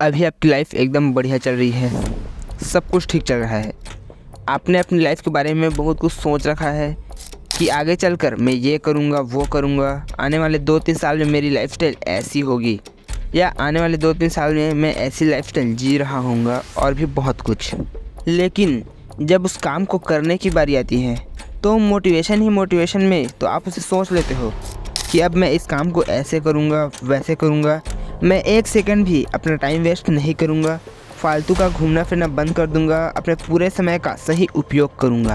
अभी आपकी लाइफ एकदम बढ़िया चल रही है, सब कुछ ठीक चल रहा है। आपने अपनी लाइफ के बारे में बहुत कुछ सोच रखा है कि आगे चलकर मैं ये करूँगा वो करूँगा, आने वाले 2-3 साल में मेरी लाइफस्टाइल ऐसी होगी, या आने वाले 2-3 साल में मैं ऐसी लाइफस्टाइल जी रहा हूँगा, और भी बहुत कुछ। लेकिन जब उस काम को करने की बारी आती है तो मोटिवेशन ही मोटिवेशन में तो आप उसे सोच लेते हो कि अब मैं इस काम को ऐसे करूँगा वैसे करूँगा, मैं 1 सेकंड भी अपना टाइम वेस्ट नहीं करूँगा, फालतू का घूमना फिरना बंद कर दूँगा, अपने पूरे समय का सही उपयोग करूँगा,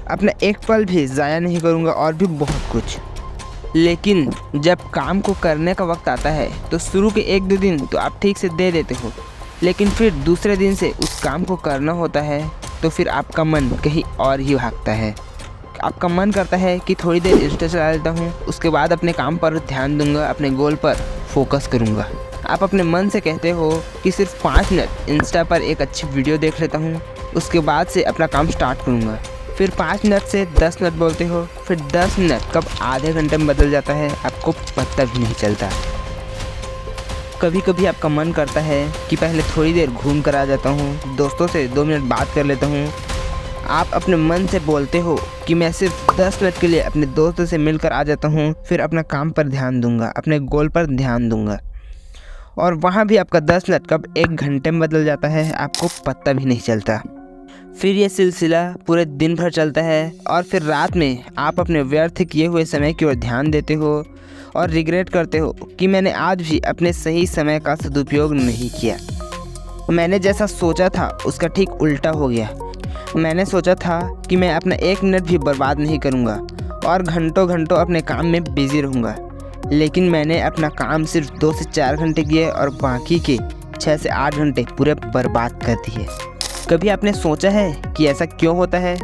अपना एक पल भी ज़ाया नहीं करूँगा, और भी बहुत कुछ। लेकिन जब काम को करने का वक्त आता है तो शुरू के 1-2 दिन तो आप ठीक से दे देते हो, लेकिन फिर दूसरे दिन से उस काम को करना होता है तो फिर आपका मन कहीं और ही भागता है। आपका मन करता है कि थोड़ी देर इंस्टा चला लेता हूँ, उसके बाद अपने काम पर ध्यान दूंगा, अपने गोल पर फोकस करूँगा। आप अपने मन से कहते हो कि सिर्फ 5 मिनट इंस्टा पर एक अच्छी वीडियो देख लेता हूँ, उसके बाद से अपना काम स्टार्ट करूँगा। फिर 5 मिनट से 10 मिनट बोलते हो, फिर 10 मिनट कब आधे घंटे में बदल जाता है आपको पता भी नहीं चलता। कभी कभी आपका मन करता है कि पहले थोड़ी देर घूम कर आ जाता हूँ, दोस्तों से 2 मिनट बात कर लेता हूँ। आप अपने मन से बोलते हो कि मैं सिर्फ 10 मिनट के लिए अपने दोस्तों से मिलकर आ जाता हूँ, फिर अपना काम पर ध्यान दूंगा, अपने गोल पर ध्यान दूंगा, और वहाँ भी आपका 10 मिनट कब 1 घंटे में बदल जाता है आपको पता भी नहीं चलता। फिर ये सिलसिला पूरे दिन भर चलता है, और फिर रात में आप अपने व्यर्थ किए हुए समय की ओर ध्यान देते हो और रिग्रेट करते हो कि मैंने आज भी अपने सही समय का सदुपयोग नहीं किया। मैंने जैसा सोचा था उसका ठीक उल्टा हो गया। मैंने सोचा था कि मैं अपना 1 मिनट भी बर्बाद नहीं करूंगा और घंटों घंटों अपने काम में बिजी रहूंगा, लेकिन मैंने अपना काम सिर्फ 2 से 4 घंटे किए और बाकी के 6 से 8 घंटे पूरे बर्बाद कर दिए। कभी आपने सोचा है कि ऐसा क्यों होता है?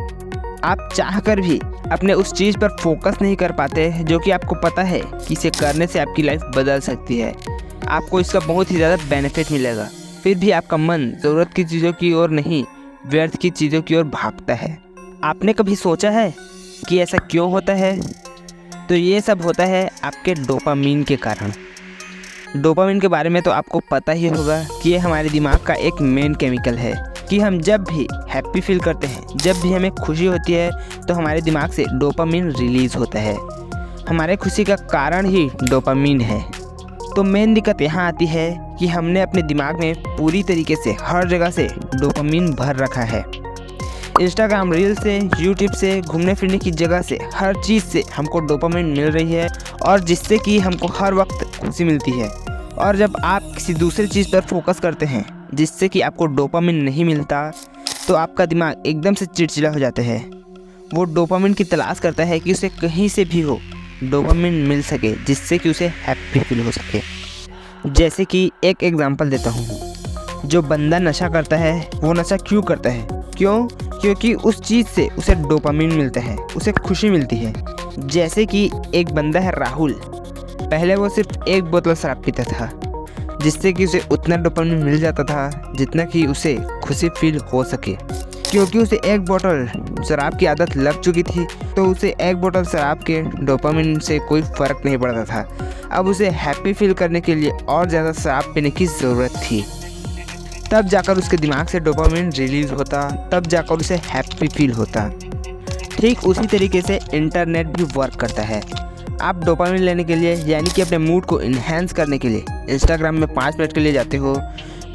आप चाहकर भी अपने उस चीज़ पर फोकस नहीं कर पाते जो कि आपको पता है कि इसे करने से आपकी लाइफ बदल सकती है, आपको इसका बहुत ही ज़्यादा बेनिफिट मिलेगा। फिर भी आपका मन ज़रूरत की चीज़ों की ओर नहीं, व्यर्थ की चीज़ों की ओर भागता है। आपने कभी सोचा है कि ऐसा क्यों होता है? तो ये सब होता है आपके डोपामीन के कारण। डोपामीन के बारे में तो आपको पता ही होगा कि ये हमारे दिमाग का एक मेन केमिकल है कि हम जब भी हैप्पी फील करते हैं, जब भी हमें खुशी होती है तो हमारे दिमाग से डोपामीन रिलीज़ होता है। हमारे खुशी का कारण ही डोपामीन है। तो मेन दिक्कत यहाँ आती है कि हमने अपने दिमाग में पूरी तरीके से हर जगह से डोपामीन भर रखा है। इंस्टाग्राम रील से, यूट्यूब से, घूमने फिरने की जगह से, हर चीज़ से हमको डोपामीन मिल रही है, और जिससे कि हमको हर वक्त खुशी मिलती है। और जब आप किसी दूसरी चीज़ पर फोकस करते हैं जिससे कि आपको डोपामीन नहीं मिलता, तो आपका दिमाग एकदम से चिड़चिड़ा हो जाता है। वो डोपामीन की तलाश करता है कि उसे कहीं से भी हो डोपामीन मिल सके, जिससे कि उसे हैप्पी फील हो सके। जैसे कि एक एग्जांपल देता हूँ, जो बंदा नशा करता है वो नशा क्यों करता है? क्योंकि उस चीज़ से उसे डोपामीन मिलता है, उसे खुशी मिलती है। जैसे कि एक बंदा है राहुल, पहले वो सिर्फ 1 बोतल शराब पीता था, जिससे कि उसे उतना डोपामीन मिल जाता था जितना कि उसे खुशी फील हो सके। क्योंकि उसे 1 बोतल शराब की आदत लग चुकी थी, तो उसे 1 बोतल शराब के डोपामीन से कोई फ़र्क नहीं पड़ता था। अब उसे हैप्पी फील करने के लिए और ज़्यादा शराब पीने की ज़रूरत थी। तब जाकर उसके दिमाग से डोपामीन रिलीज़ होता, तब जाकर उसे हैप्पी फील होता। ठीक उसी तरीके से इंटरनेट भी वर्क करता है। आप डोपामीन लेने के लिए, यानी कि अपने मूड को इन्हेंस करने के लिए इंस्टाग्राम में 5 मिनट के लिए जाते हो।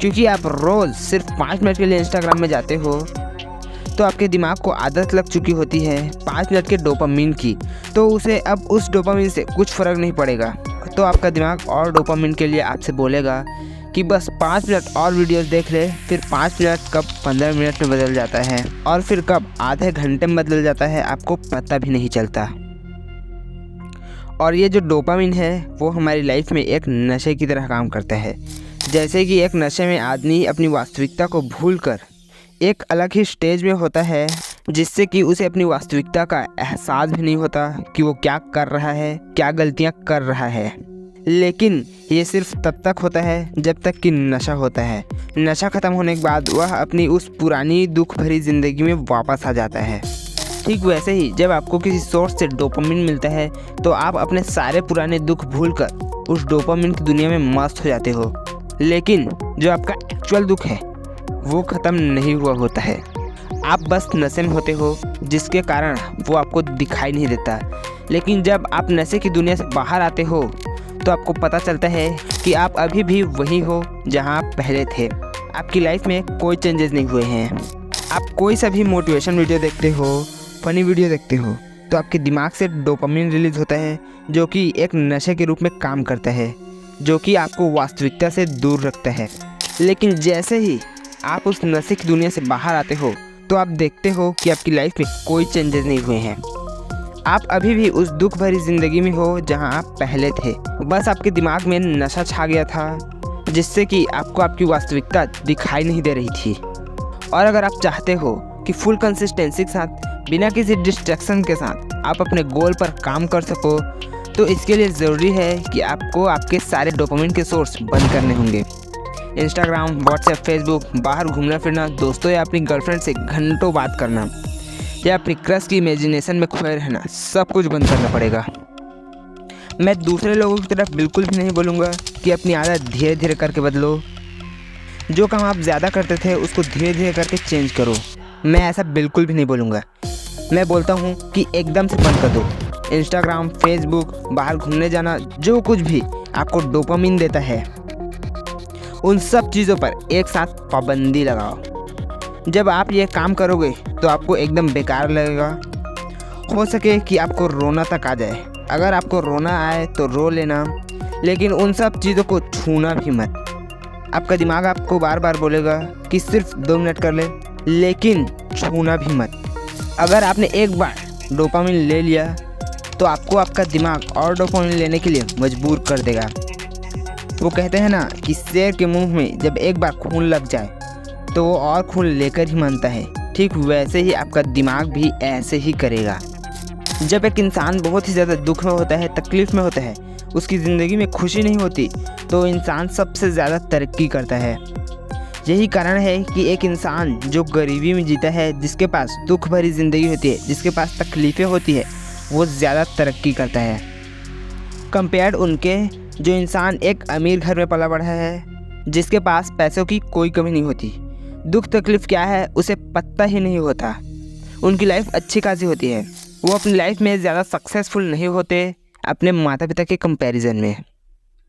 क्योंकि आप रोज़ सिर्फ 5 मिनट के लिए इंस्टाग्राम में जाते हो, तो आपके दिमाग को आदत लग चुकी होती है 5 मिनट के डोपामीन की, तो उसे अब उस डोपामीन से कुछ फ़र्क नहीं पड़ेगा। तो आपका दिमाग और डोपामीन के लिए आपसे बोलेगा कि बस 5 मिनट और वीडियोस देख ले। फिर 5 मिनट कब 15 मिनट में बदल जाता है, और फिर कब आधे घंटे में बदल जाता है आपको पता भी नहीं चलता। और ये जो डोपामीन है वो हमारी लाइफ में एक नशे की तरह काम करता है। जैसे कि एक नशे में आदमी अपनी वास्तविकता को भूलकर एक अलग ही स्टेज में होता है, जिससे कि उसे अपनी वास्तविकता का एहसास भी नहीं होता कि वो क्या कर रहा है, क्या गलतियां कर रहा है। लेकिन ये सिर्फ तब तक होता है जब तक कि नशा होता है। नशा ख़त्म होने के बाद वह अपनी उस पुरानी दुख भरी ज़िंदगी में वापस आ जाता है। ठीक वैसे ही जब आपको किसी सोर्स से डोपामिन मिलता है तो आप अपने सारे पुराने दुख भूलकर उस डोपामिन की दुनिया में मस्त हो जाते हो। लेकिन जो आपका एक्चुअल दुख है वो ख़त्म नहीं हुआ होता है। आप बस नशे में होते हो जिसके कारण वो आपको दिखाई नहीं देता। लेकिन जब आप नशे की दुनिया से बाहर आते हो तो आपको पता चलता है कि आप अभी भी वही हो जहां आप पहले थे। आपकी लाइफ में कोई चेंजेस नहीं हुए हैं। आप कोई सा भी मोटिवेशन वीडियो देखते हो, फनी वीडियो देखते हो तो आपके दिमाग से डोपामिन रिलीज होता है, जो कि एक नशे के रूप में काम करता है, जो कि आपको वास्तविकता से दूर रखता है। लेकिन जैसे ही आप उस नशे की दुनिया से बाहर आते हो तो आप देखते हो कि आपकी लाइफ में कोई चेंजेस नहीं हुए हैं। आप अभी भी उस दुख भरी ज़िंदगी में हो जहां आप पहले थे। बस आपके दिमाग में नशा छा गया था जिससे कि आपको आपकी वास्तविकता दिखाई नहीं दे रही थी। और अगर आप चाहते हो कि फुल कंसिस्टेंसी के साथ, बिना किसी डिस्ट्रैक्शन के साथ आप अपने गोल पर काम कर सको, तो इसके लिए ज़रूरी है कि आपको आपके सारे डोपामिन के सोर्स बंद करने होंगे। इंस्टाग्राम, व्हाट्सएप, फेसबुक, बाहर घूमना फिरना, दोस्तों या अपनी गर्लफ्रेंड से घंटों बात करना या अपनी क्रश की इमेजिनेशन में खोए रहना, सब कुछ बंद करना पड़ेगा। मैं दूसरे लोगों की तरफ बिल्कुल भी नहीं बोलूँगा कि अपनी आदत धीरे धीरे करके बदलो। जो काम आप ज़्यादा करते थे उसको धीरे धीरे करके चेंज करो। मैं ऐसा बिल्कुल भी नहीं बोलूँगा। मैं बोलता हूँ कि एकदम से बंद कर दो। इंस्टाग्राम, फेसबुक, बाहर घूमने जाना, जो कुछ भी आपको डोपामिन देता है, उन सब चीज़ों पर एक साथ पाबंदी लगाओ। जब आप ये काम करोगे तो आपको एकदम बेकार लगेगा। हो सके कि आपको रोना तक आ जाए। अगर आपको रोना आए तो रो लेना, लेकिन उन सब चीज़ों को छूना भी मत। आपका दिमाग आपको बार बार बोलेगा कि सिर्फ 2 मिनट कर ले, लेकिन छूना भी मत। अगर आपने एक बार डोपामिन ले लिया तो आपको आपका दिमाग और डोपामिन लेने के लिए मजबूर कर देगा। वो कहते हैं ना कि शेर के मुंह में जब एक बार खून लग जाए तो वो और खून लेकर ही मानता है। ठीक वैसे ही आपका दिमाग भी ऐसे ही करेगा। जब एक इंसान बहुत ही ज़्यादा दुख में होता है, तकलीफ़ में होता है, उसकी ज़िंदगी में खुशी नहीं होती, तो इंसान सबसे ज़्यादा तरक्की करता है। यही कारण है कि एक इंसान जो गरीबी में जीता है, जिसके पास दुख भरी ज़िंदगी होती है, जिसके पास तकलीफ़ें होती है, वो ज़्यादा तरक्की करता है कंपेयर्ड उनके जो इंसान एक अमीर घर में पला बढ़ा है, जिसके पास पैसों की कोई कमी नहीं होती। दुख तकलीफ़ क्या है उसे पता ही नहीं होता। उनकी लाइफ अच्छी खासी होती है। वो अपनी लाइफ में ज़्यादा सक्सेसफुल नहीं होते अपने माता पिता के कंपैरिजन में।